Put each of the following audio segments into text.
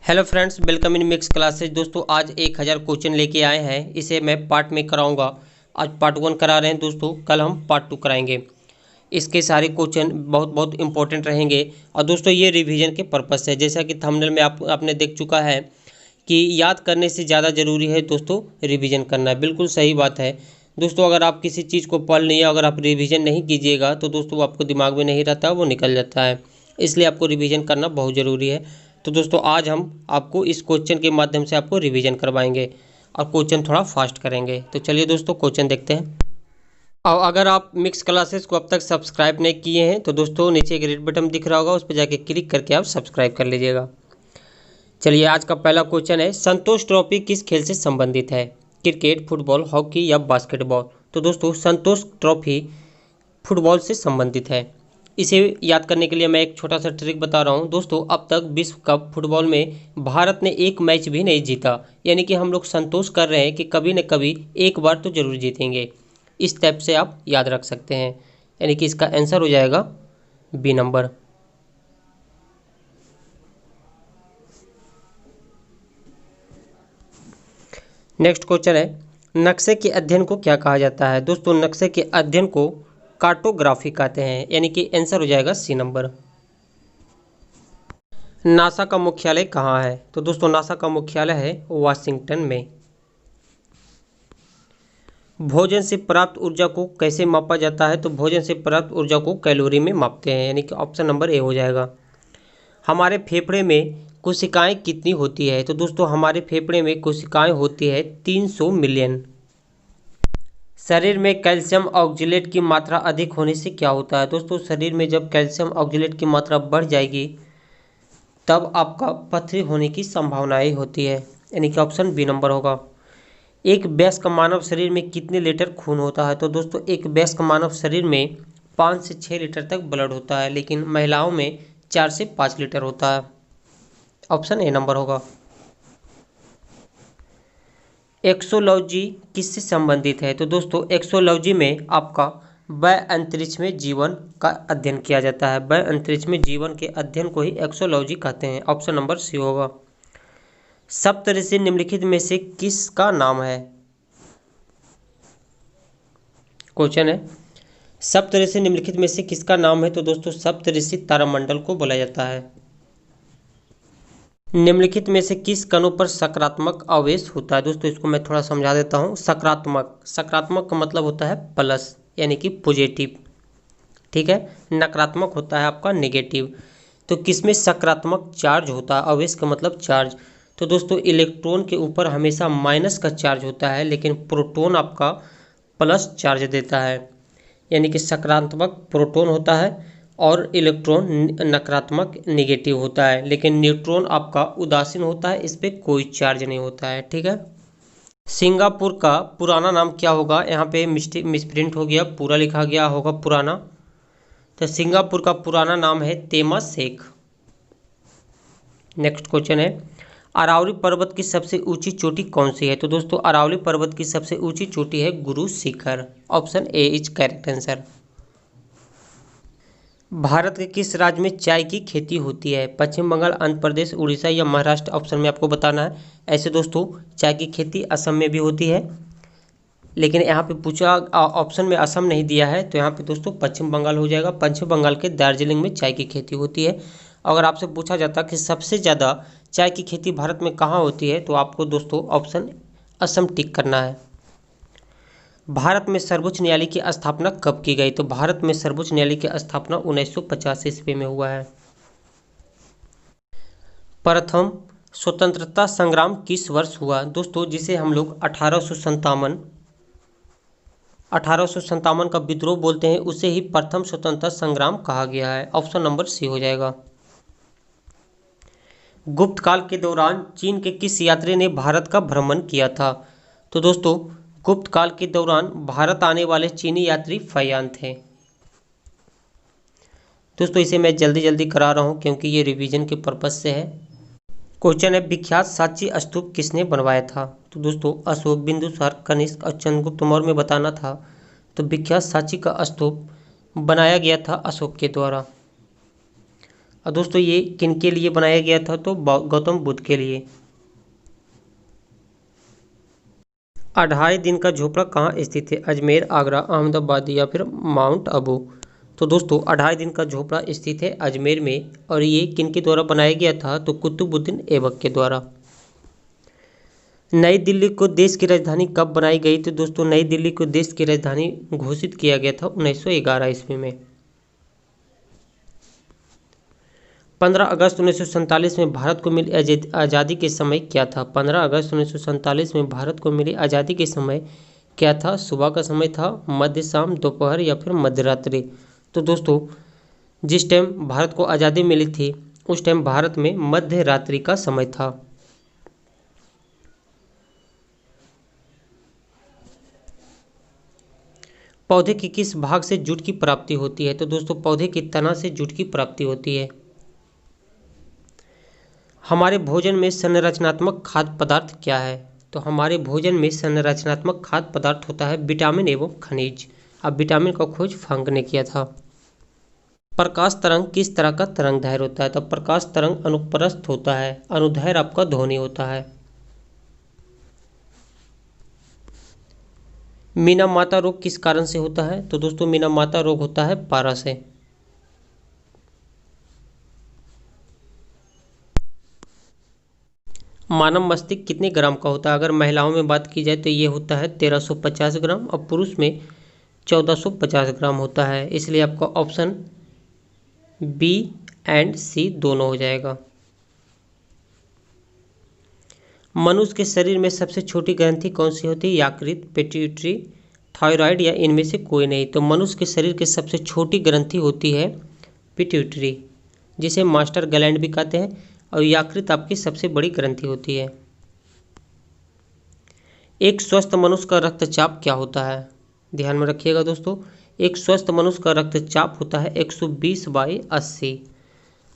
Hello friends, welcome in mix classes. दोस्तों आज 1000 question लेके आए हैं। इसे मैं पार्ट में कराऊंगा। आज पार्ट 1 करा रहे हैं दोस्तों, कल हम पार्ट 2 कराएंगे। इसके सारे क्वेश्चन बहुत बहुत इंपॉर्टेंट रहेंगे। और दोस्तों ये रिवीजन के पर्पस से, जैसा कि थंबनेल में आपने देख चुका है कि याद करने से ज़्यादा ज़रूरी है दोस्तों रिवीजन करना। बिल्कुल सही बात है दोस्तों। अगर आप किसी चीज़ को पढ़ लिए, अगर आप रिवीजन नहीं कीजिएगा तो दोस्तों वो आपको दिमाग में नहीं रहता, वो निकल जाता है। इसलिए आपको रिवीजन करना बहुत ज़रूरी है। तो दोस्तों आज हम आपको इस क्वेश्चन के माध्यम से आपको रिवीजन करवाएंगे और क्वेश्चन थोड़ा फास्ट करेंगे। तो चलिए दोस्तों क्वेश्चन देखते हैं। और अगर आप मिक्स क्लासेस को अब तक सब्सक्राइब नहीं किए हैं तो दोस्तों नीचे एक रेड बटन दिख रहा होगा, उस पर जाके क्लिक करके आप सब्सक्राइब कर लीजिएगा। चलिए आज का पहला क्वेश्चन है, संतोष ट्रॉफी किस खेल से संबंधित है? क्रिकेट, फुटबॉल, हॉकी या बास्केटबॉल? तो दोस्तों संतोष ट्रॉफी फुटबॉल से संबंधित है। इसे याद करने के लिए मैं एक छोटा सा ट्रिक बता रहा हूँ दोस्तों। अब तक विश्व कप फुटबॉल में भारत ने एक मैच भी नहीं जीता, यानी कि हम लोग संतोष कर रहे हैं कि कभी न कभी एक बार तो जरूर जीतेंगे। इस टाइप से आप याद रख सकते हैं, यानी कि इसका आंसर हो जाएगा बी नंबर। नेक्स्ट क्वेश्चन है, नक्शे के अध्ययन को क्या कहा जाता है? दोस्तों नक्शे के अध्ययन को कार्टोग्राफी कहते हैं, यानी कि आंसर हो जाएगा सी नंबर। नासा का मुख्यालय कहाँ है? तो दोस्तों नासा का मुख्यालय है वाशिंगटन में। भोजन से प्राप्त ऊर्जा को कैसे मापा जाता है? तो भोजन से प्राप्त ऊर्जा को कैलोरी में मापते हैं, यानी कि ऑप्शन नंबर ए हो जाएगा। हमारे फेफड़े में कोशिकाएं कितनी होती है? तो दोस्तों हमारे फेफड़े में कोशिकाएं होती है 300 मिलियन। शरीर में कैल्शियम ऑक्जेलेट की मात्रा अधिक होने से क्या होता है? दोस्तों शरीर में जब कैल्शियम ऑक्जेलेट की मात्रा बढ़ जाएगी तब आपका पथरी होने की संभावनाएं होती है, यानी कि ऑप्शन बी नंबर होगा। एक वयस्क मानव शरीर में कितने लीटर खून होता है? तो दोस्तों एक वयस्क मानव शरीर में 5 से 6 लीटर तक ब्लड होता है, लेकिन महिलाओं में 4 से 5 लीटर होता है। ऑप्शन ए नंबर होगा। एक्सोलॉजी किससे संबंधित है? तो दोस्तों एक्सोलॉजी में आपका वय अंतरिक्ष में जीवन का अध्ययन किया जाता है। वय अंतरिक्ष में जीवन के अध्ययन को ही एक्सोलॉजी कहते हैं। ऑप्शन नंबर सी होगा। सप्तऋषि निम्नलिखित में से किसका नाम है? क्वेश्चन है, सप्तऋषि निम्नलिखित में से किसका नाम है? तो दोस्तों सप्तऋषि तारामंडल को बोला जाता है। निम्नलिखित में से किस कणों पर सकारात्मक आवेश होता है? दोस्तों इसको मैं थोड़ा समझा देता हूँ। सकारात्मक का मतलब होता है प्लस, यानी कि पॉजिटिव, ठीक है। नकारात्मक होता है आपका नेगेटिव। तो किसमें सकारात्मक चार्ज होता है? आवेश का मतलब चार्ज। तो दोस्तों इलेक्ट्रॉन के ऊपर हमेशा माइनस का चार्ज होता है, लेकिन प्रोटॉन आपका प्लस चार्ज देता है, यानी कि सकारात्मक प्रोटॉन होता है और इलेक्ट्रॉन नकारात्मक नेगेटिव होता है। लेकिन न्यूट्रॉन आपका उदासीन होता है, इस पर कोई चार्ज नहीं होता है, ठीक है। सिंगापुर का पुराना नाम क्या होगा? यहाँ पे मिसप्रिंट हो गया, पूरा लिखा गया होगा पुराना। तो सिंगापुर का पुराना नाम है तेमासेक। नेक्स्ट क्वेश्चन है, अरावली पर्वत की सबसे ऊंची चोटी कौन सी है? तो दोस्तों अरावली पर्वत की सबसे ऊंची चोटी है Guru Shikhar. Option A is correct answer. Bharat के किस राज्य में चाय की खेती होती है? पश्चिम बंगाल, आंध्र प्रदेश, उड़ीसा या महाराष्ट्र? ऑप्शन में आपको बताना है। ऐसे दोस्तों चाय की खेती असम में भी होती है, लेकिन यहाँ पे पूछा ऑप्शन में असम नहीं दिया है, तो यहाँ पे दोस्तों पश्चिम बंगाल हो जाएगा। पश्चिम बंगाल के दार्जिलिंग में चाय की खेती होती है। अगर आपसे पूछा जाता कि सबसे ज़्यादा चाय की खेती भारत में कहाँ होती है, तो आपको दोस्तों ऑप्शन असम टिक करना है। भारत में सर्वोच्च न्यायालय की स्थापना कब की गई? तो भारत में सर्वोच्च न्यायालय की स्थापना 1950 ईस्वी में हुआ है। प्रथम स्वतंत्रता संग्राम किस वर्ष हुआ? दोस्तों जिसे हम लोग 1857 का विद्रोह बोलते हैं, उसे ही प्रथम स्वतंत्रता संग्राम कहा गया है। ऑप्शन नंबर सी हो जाएगा। गुप्त काल के दौरान चीन के किस यात्री ने भारत का भ्रमण किया था? तो दोस्तों गुप्त काल के दौरान भारत आने वाले चीनी यात्री फयान थे। दोस्तों इसे मैं जल्दी जल्दी करा रहा हूँ क्योंकि ये रिवीजन के पर्पज से है। क्वेश्चन है, विख्यात सांची स्तूप किसने बनवाया था? तो दोस्तों अशोक, बिंदुसार, कनिष्क और चंद्रगुप्त मौर्य में बताना था। तो विख्यात सांची का स्तूप बनाया गया था अशोक के द्वारा। और दोस्तों ये किन के लिए बनाया गया था, तो गौतम बुद्ध के लिए। अढ़ाई दिन का झोपड़ा कहाँ स्थित है? अजमेर, आगरा, अहमदाबाद या फिर माउंट आबू। तो दोस्तों अढ़ाई दिन का झोपड़ा स्थित है अजमेर में, और ये किन के द्वारा बनाया गया था, तो कुतुबुद्दीन ऐबक के द्वारा। नई दिल्ली को देश की राजधानी कब बनाई गई? तो दोस्तों नई दिल्ली को देश की राजधानी घोषित किया गया था 1911 ईस्वी में। 15 अगस्त 1947 में भारत को मिली आज़ादी के समय क्या था? 15 अगस्त 1947 में भारत को मिली आज़ादी के समय क्या था? सुबह का समय था, मध्य, शाम, दोपहर या फिर मध्यरात्रि। तो दोस्तों जिस टाइम भारत को आज़ादी मिली थी उस टाइम भारत में मध्य रात्रि का समय था। पौधे के किस भाग से जूट की प्राप्ति होती है? तो दोस्तों पौधे की तना से जूट की प्राप्ति होती है। हमारे भोजन में संरचनात्मक खाद्य पदार्थ क्या है? तो हमारे भोजन में संरचनात्मक खाद्य पदार्थ होता है विटामिन एवं खनिज। अब विटामिन का खोज फ्रांक ने किया था। प्रकाश तरंग किस तरह का तरंगदैर्घ्य होता है? तो प्रकाश तरंग अनुप्रस्थ होता है, अनुदैर्घ्य आपका ध्वनि होता है। मीना माता रोग किस कारण से होता है? तो दोस्तों मीना माता रोग होता है पारा से। मानव मस्तिष्क कितने ग्राम का होता है? अगर महिलाओं में बात की जाए तो ये होता है 1350 ग्राम, और पुरुष में 1450 ग्राम होता है। इसलिए आपका ऑप्शन बी एंड सी दोनों हो जाएगा। मनुष्य के शरीर में सबसे छोटी ग्रंथि कौन सी होती है? यकृत, पिट्यूटरी, थायराइड या इनमें से कोई नहीं। तो मनुष्य के शरीर की सबसे छोटी ग्रंथि होती है पिट्यूटरी, जिसे मास्टर ग्लैंड भी कहते हैं, और यकृत आपकी सबसे बड़ी ग्रंथि होती है। एक स्वस्थ मनुष्य का रक्तचाप क्या होता है? ध्यान में रखिएगा दोस्तों, एक स्वस्थ मनुष्य का रक्तचाप होता है 120/80।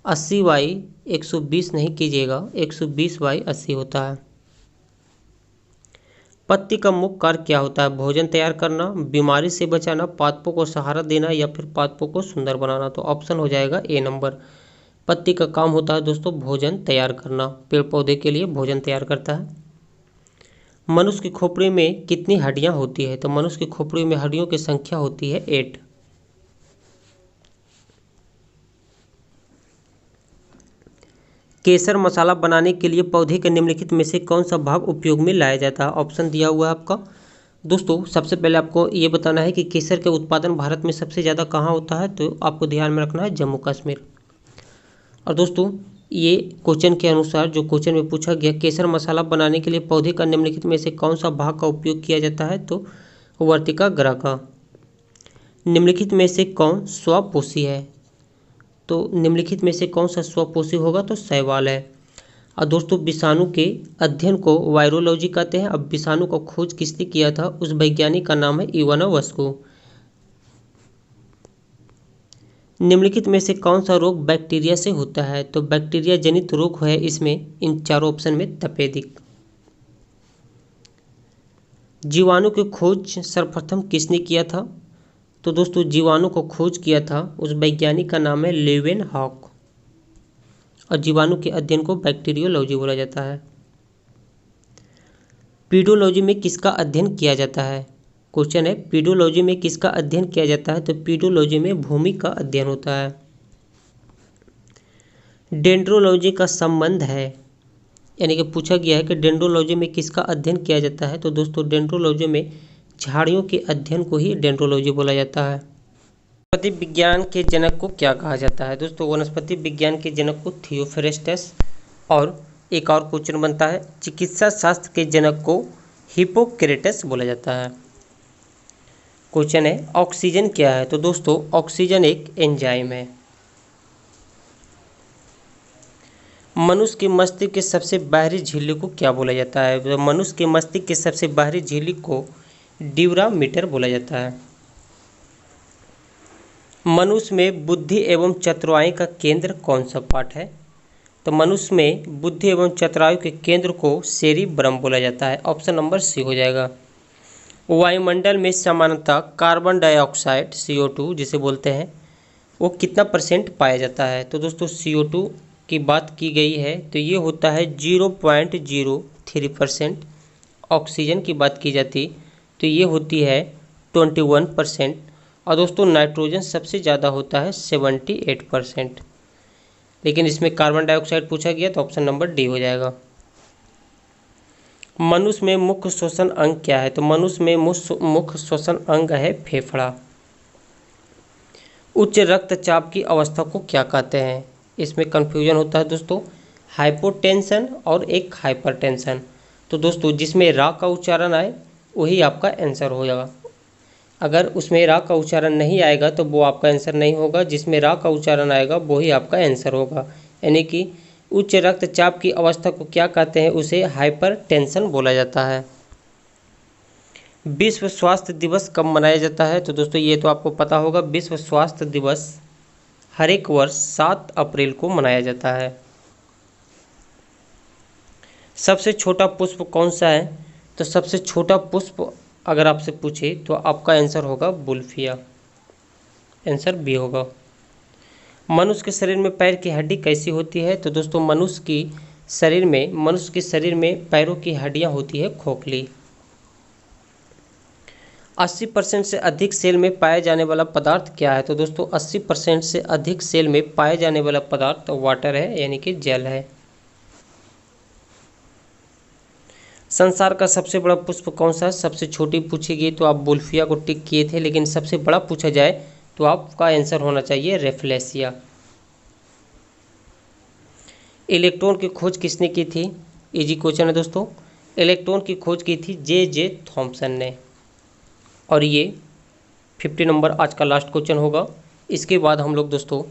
80/120 नहीं कीजिएगा, 120/80 होता है। पत्ती का मुख्य कार्य क्या होता है? भोजन तैयार करना, बीमारी से बचाना, पादपों को सहारा देना या फिर पादपों को सुंदर बनाना। तो ऑप्शन हो जाएगा ए नंबर। पत्ती का काम होता है दोस्तों भोजन तैयार करना, पेड़ पौधे के लिए भोजन तैयार करता है। मनुष्य की खोपड़ी में कितनी हड्डियां होती है? तो मनुष्य की खोपड़ी में हड्डियों की संख्या होती है 8। केसर मसाला बनाने के लिए पौधे के निम्नलिखित में से कौन सा भाग उपयोग में लाया जाता है? ऑप्शन दिया हुआ है आपका। दोस्तों सबसे पहले आपको ये बताना है कि केसर के उत्पादन भारत में सबसे ज़्यादा कहाँ होता है, तो आपको ध्यान में रखना है जम्मू कश्मीर। और दोस्तों ये क्वेश्चन के अनुसार जो क्वेश्चन में पूछा गया, केसर मसाला बनाने के लिए पौधे का निम्नलिखित में से कौन सा भाग का उपयोग किया जाता है, तो वर्तिका ग्राका। निम्नलिखित में से कौन स्वपोषी है? तो निम्नलिखित में से कौन सा स्वपोषी होगा, तो शैवाल है। और दोस्तों विषाणु के अध्ययन को वायरोलॉजी कहते हैं। अब विषाणु का खोज किसने किया था? उस वैज्ञानिक का नाम है इवाना वास्को। निम्नलिखित में से कौन सा रोग बैक्टीरिया से होता है? तो बैक्टीरिया जनित रोग है इसमें इन चारों ऑप्शन में तपेदिक। जीवाणु की खोज सर्वप्रथम किसने किया था? तो दोस्तों जीवाणु को खोज किया था उस वैज्ञानिक का नाम है लेवेनहॉक, और जीवाणु के अध्ययन को बैक्टीरियोलॉजी बोला जाता है। पीडोलॉजी में किसका अध्ययन किया जाता है? क्वेश्चन है पीडोलॉजी में किसका अध्ययन किया जाता है? तो पीडोलॉजी में भूमि का अध्ययन होता है। डेंड्रोलॉजी का संबंध है, यानी कि पूछा गया है कि डेंड्रोलॉजी में किसका अध्ययन किया जाता है? तो दोस्तों डेंड्रोलॉजी में झाड़ियों के अध्ययन को ही डेंड्रोलॉजी बोला जाता है। वनस्पति विज्ञान के जनक को क्या कहा जाता है? दोस्तों वनस्पति विज्ञान के जनक को थियोफ्रेस्टस। और एक और क्वेश्चन बनता है, चिकित्सा शास्त्र के जनक को हिप्पोक्रेटस बोला जाता है। क्वेश्चन है ऑक्सीजन क्या है? तो दोस्तों ऑक्सीजन एक एंजाइम है। मनुष्य के मस्तिष्क के सबसे बाहरी झिल्ली को क्या बोला जाता है? तो मनुष्य के मस्तिष्क के सबसे बाहरी झिल्ली को ड्यूरामीटर बोला जाता है। मनुष्य में बुद्धि एवं चतुराई का केंद्र कौन सा पार्ट है? तो मनुष्य में बुद्धि एवं चतुराई के केंद्र को सेरिब्रम बोला जाता है। ऑप्शन नंबर सी हो जाएगा। वायुमंडल में सामान्यतः कार्बन डाइऑक्साइड CO2 जिसे बोलते हैं वो कितना परसेंट पाया जाता है। तो दोस्तों CO2 की बात की गई है तो ये होता है 0.03%। ऑक्सीजन की बात की जाती तो ये होती है 21%। और दोस्तों नाइट्रोजन सबसे ज़्यादा होता है 78%। लेकिन इसमें कार्बन डाइऑक्साइड पूछा गया तो ऑप्शन नंबर डी हो जाएगा। मनुष्य में मुख्य श्वसन अंग क्या है। तो मनुष्य में मुख्य श्वसन अंग है फेफड़ा। उच्च रक्तचाप की अवस्था को क्या कहते हैं। इसमें कन्फ्यूजन होता है दोस्तों, हाइपोटेंशन और एक हाइपरटेंशन। तो दोस्तों जिसमें रा का उच्चारण आए वही आपका आंसर हो जाएगा। अगर उसमें रा का उच्चारण नहीं आएगा तो वो आपका आंसर नहीं होगा, जिसमें रा का उच्चारण आएगा वही आपका आंसर होगा। यानी कि उच्च रक्तचाप की अवस्था को क्या कहते हैं, उसे हाइपरटेंशन बोला जाता है। विश्व स्वास्थ्य दिवस कब मनाया जाता है। तो दोस्तों ये तो आपको पता होगा, विश्व स्वास्थ्य दिवस हर एक वर्ष 7 अप्रैल को मनाया जाता है। सबसे छोटा पुष्प कौन सा है। तो सबसे छोटा पुष्प अगर आपसे पूछे तो आपका आंसर होगा बुल्फिया, आंसर बी होगा। मनुष्य के शरीर में पैर की हड्डी कैसी होती है। तो दोस्तों मनुष्य के शरीर में पैरों की हड्डियां होती है खोखली। 80% से अधिक सेल में पाया जाने वाला पदार्थ क्या है। तो दोस्तों 80% से अधिक सेल में पाया जाने वाला पदार्थ तो वाटर है, यानी कि जल है। संसार का सबसे बड़ा पुष्प कौन सा है। सबसे छोटी पूछी गई तो आप बुल्फिया को टिक किए थे, लेकिन सबसे बड़ा पूछा जाए तो आपका आंसर होना चाहिए रेफ्लेशिया। इलेक्ट्रॉन की खोज किसने की थी। इजी क्वेश्चन है दोस्तों। इलेक्ट्रॉन की खोज की थी जे थॉमसन ने। और ये 50 नंबर आज का लास्ट क्वेश्चन होगा। इसके बाद हम लोग दोस्तों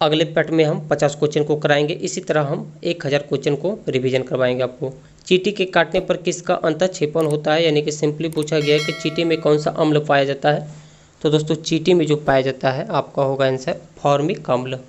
अगले पार्ट में हम 50 क्वेश्चन को कराएंगे। इसी तरह हम 1000 क्वेश्चन को रिवीजन करवाएंगे आपको। चींटी के काटने पर किसका अंतःक्षेपण होता है। यानी कि सिंपली पूछा गया है कि चींटी में कौन सा अम्ल पाया जाता है। तो दोस्तों चींटी में जो पाया जाता है आपका होगा आंसर फॉर्मिक अम्ल।